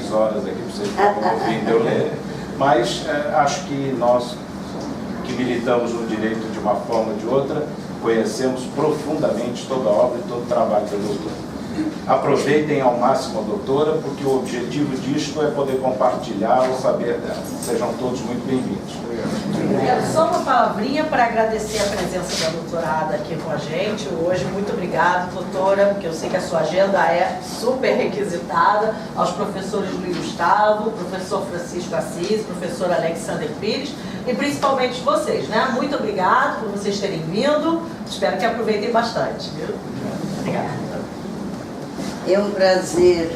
6 horas aqui para vocês ficarem ouvindo eu ler, mas acho que nós, que militamos no direito de uma forma ou de outra, conhecemos profundamente toda a obra e todo o trabalho da doutora. Aproveitem ao máximo a doutora, porque o objetivo disto é poder compartilhar o saber dela. Sejam todos muito bem-vindos. Só uma palavrinha para agradecer a presença da doutorada aqui com a gente hoje. Muito obrigado, doutora, porque eu sei que a sua agenda é super requisitada. Aos professores Luiz Gustavo, professor Francisco Assis, professor Alexander Pires e principalmente vocês, né? Muito obrigado por vocês terem vindo. Espero que aproveitem bastante, viu? Obrigada. É um prazer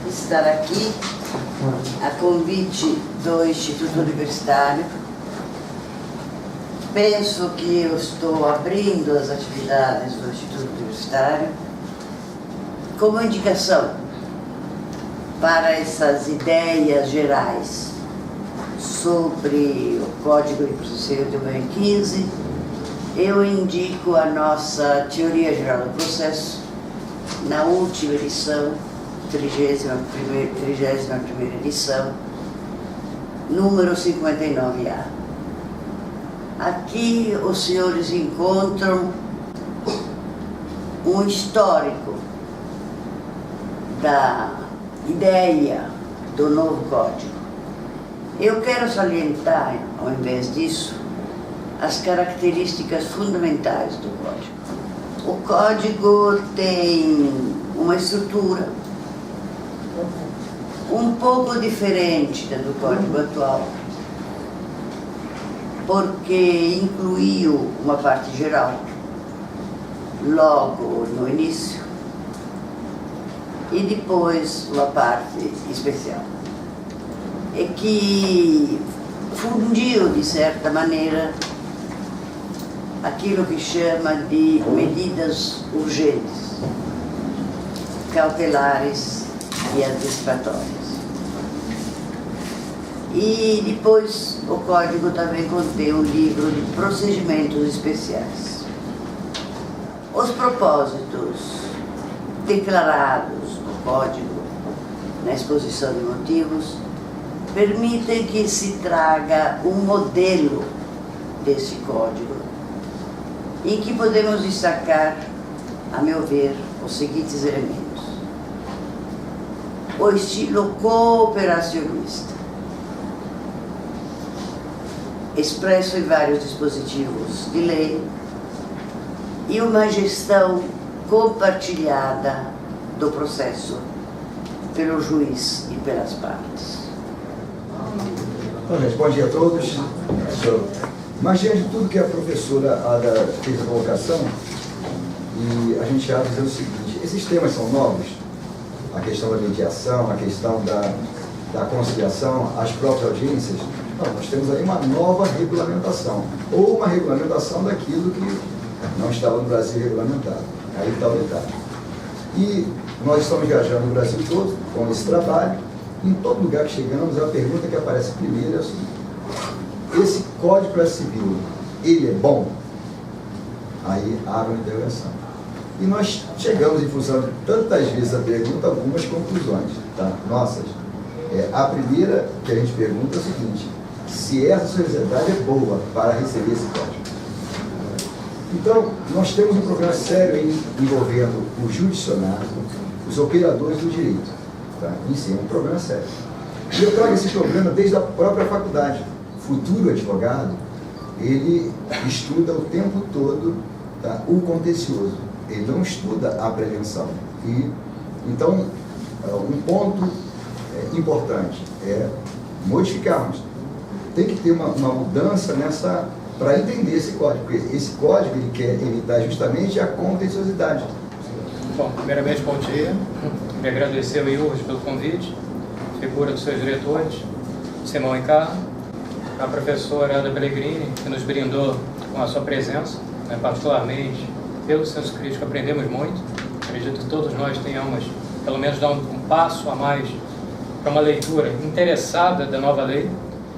estar aqui a convite do Instituto Universitário. Penso que eu estou abrindo as atividades do Instituto Universitário como indicação para essas ideias gerais sobre o Código de Procedimento de 2015. Eu indico a nossa Teoria Geral do Processo, na última edição, 31ª edição, número 59A. Aqui os senhores encontram um histórico da ideia do novo código. Eu quero salientar, ao invés disso, as características fundamentais do código. O código tem uma estrutura um pouco diferente da do código atual, porque incluiu uma parte geral logo no início e depois uma parte especial, e que fundiu, de certa maneira, aquilo que chama de medidas urgentes, cautelares e antecipatórias. E depois o código também contém um livro de procedimentos especiais. Os propósitos declarados no código, na exposição de motivos, permitem que se traga um modelo desse código, em que podemos destacar, a meu ver, os seguintes elementos. O estilo cooperacionista, expresso em vários dispositivos de lei, e uma gestão compartilhada do processo pelo juiz e pelas partes. Bom dia a todos. Mas diante de tudo que a professora Ada fez a colocação, e a gente já dizer o seguinte: esses temas são novos, a questão da mediação, a questão da conciliação, as próprias audiências. Não, nós temos aí uma nova regulamentação, ou uma regulamentação daquilo que não estava no Brasil regulamentado. Aí está o detalhe. E nós estamos viajando no Brasil todo com esse trabalho. Em todo lugar que chegamos, a pergunta que aparece primeiro é a seguinte: esse Código de Processo Civil, ele é bom? Aí abre uma intervenção. E nós chegamos, em função de tantas vezes a pergunta, algumas conclusões, tá? Nossas. A primeira que a gente pergunta é o seguinte: se essa sociedade é boa para receber esse código. Então, nós temos um problema sério aí envolvendo o judicionário, os operadores do direito. Tá? Isso é um problema sério. E eu trago esse problema desde a própria faculdade. O futuro advogado, ele estuda o tempo todo, tá, o contencioso. Ele não estuda a prevenção. E, então, um ponto importante é modificarmos. Tem que ter uma mudança nessa, para entender esse código. Porque esse código ele quer evitar justamente a contenciosidade. Bom, primeiramente, bom dia. Queria agradecer ao IURGS pelo convite, figura dos seus diretores, Simão e Carlos, a professora Ada Pellegrini, que nos brindou com a sua presença, né, particularmente pelo senso crítico, aprendemos muito. Acredito que todos nós tenhamos, pelo menos, dar um passo a mais para uma leitura interessada da nova lei.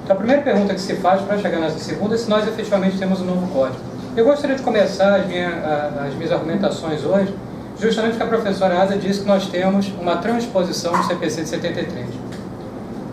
Então, a primeira pergunta que se faz para chegar nessa segunda é se nós efetivamente temos um novo código. Eu gostaria de começar as minhas argumentações hoje justamente porque a professora Ada disse que nós temos uma transposição do CPC de 73.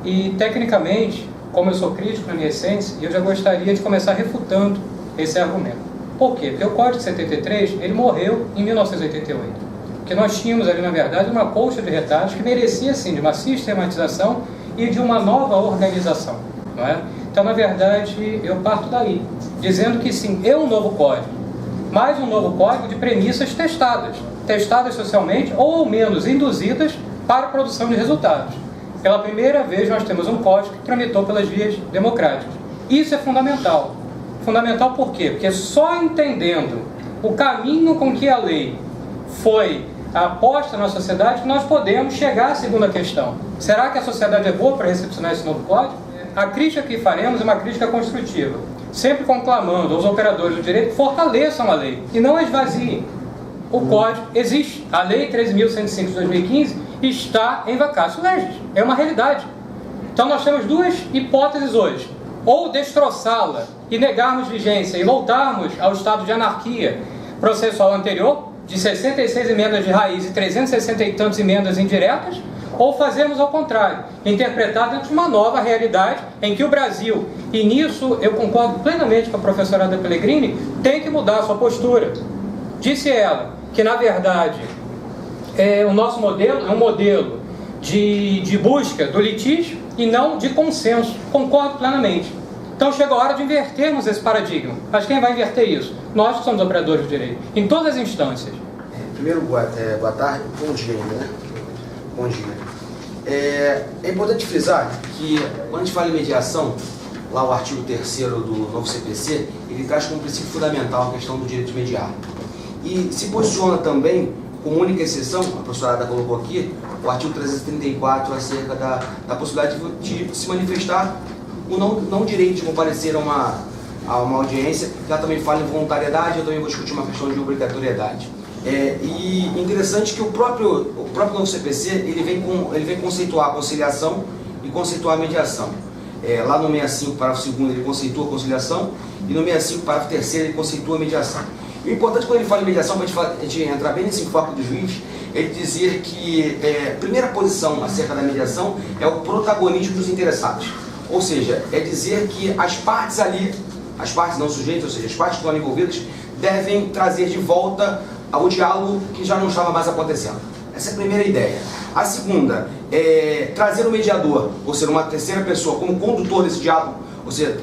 E, tecnicamente, como eu sou crítico na minha essência, eu já gostaria de começar refutando esse argumento. Por quê? Porque o Código de 73, ele morreu em 1988. Porque nós tínhamos ali, na verdade, uma colcha de retalhos que merecia, sim, de uma sistematização e de uma nova organização, não é? Então, na verdade, eu parto daí, dizendo que, sim, é um novo código, mas um novo código de premissas testadas socialmente ou, ao menos, induzidas para a produção de resultados. Pela primeira vez, nós temos um código que tramitou pelas vias democráticas. Isso é fundamental. Fundamental por quê? Porque só entendendo o caminho com que a lei foi posta na sociedade que nós podemos chegar à segunda questão. Será que a sociedade é boa para recepcionar esse novo código? A crítica que faremos é uma crítica construtiva, sempre conclamando aos operadores do direito que fortaleçam a lei e não a esvaziem. O código existe. A Lei 13.105 de 2015 está em vacatio legis. É uma realidade. Então nós temos duas hipóteses hoje. Ou destroçá-la e negarmos vigência e voltarmos ao estado de anarquia processual anterior, de 66 emendas de raiz e 360 e tantas emendas indiretas, ou fazermos ao contrário, interpretar dentro de uma nova realidade em que o Brasil, e nisso eu concordo plenamente com a professora Ada Pellegrini, tem que mudar a sua postura. Disse ela que, na verdade, o nosso modelo é um modelo de busca do litígio e não de consenso. Concordo plenamente. Então chega a hora de invertermos esse paradigma. Mas quem vai inverter isso? Nós que somos operadores de direito, em todas as instâncias. Primeiro, boa tarde, bom dia, né? Bom dia. É importante frisar que, quando a gente fala em mediação, lá o artigo 3º do novo CPC, ele traz como princípio fundamental a questão do direito de mediar. E se posiciona também, como única exceção, a professora Ada colocou aqui, o artigo 334 acerca da possibilidade de se manifestar o não direito de comparecer a uma audiência. Ela também fala em voluntariedade, eu também vou discutir uma questão de obrigatoriedade. E interessante que o próprio novo CPC, ele vem conceituar a conciliação e conceituar a mediação. Lá no 65, parágrafo 2º, ele conceitua a conciliação, e no 65, parágrafo 3º, ele conceitua a mediação. E o importante, quando ele fala em mediação, para a gente entrar bem nesse enfoque do juiz, ele dizer que a primeira posição acerca da mediação é o protagonismo dos interessados. Ou seja, é dizer que as partes ali, as partes não sujeitas, ou seja, as partes que estão envolvidas, devem trazer de volta o diálogo que já não estava mais acontecendo. Essa é a primeira ideia. A segunda é trazer o mediador, ou seja, uma terceira pessoa como condutor desse diálogo, ou seja,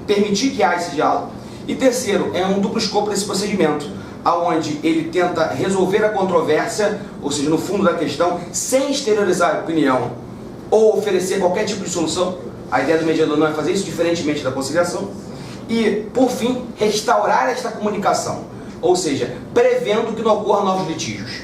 permitir que haja esse diálogo. E terceiro, é um duplo escopo desse procedimento, onde ele tenta resolver a controvérsia, ou seja, no fundo da questão, sem exteriorizar a opinião ou oferecer qualquer tipo de solução. A ideia do mediador não é fazer isso, diferentemente da conciliação. E, por fim, restaurar esta comunicação, ou seja, prevendo que não ocorram novos litígios.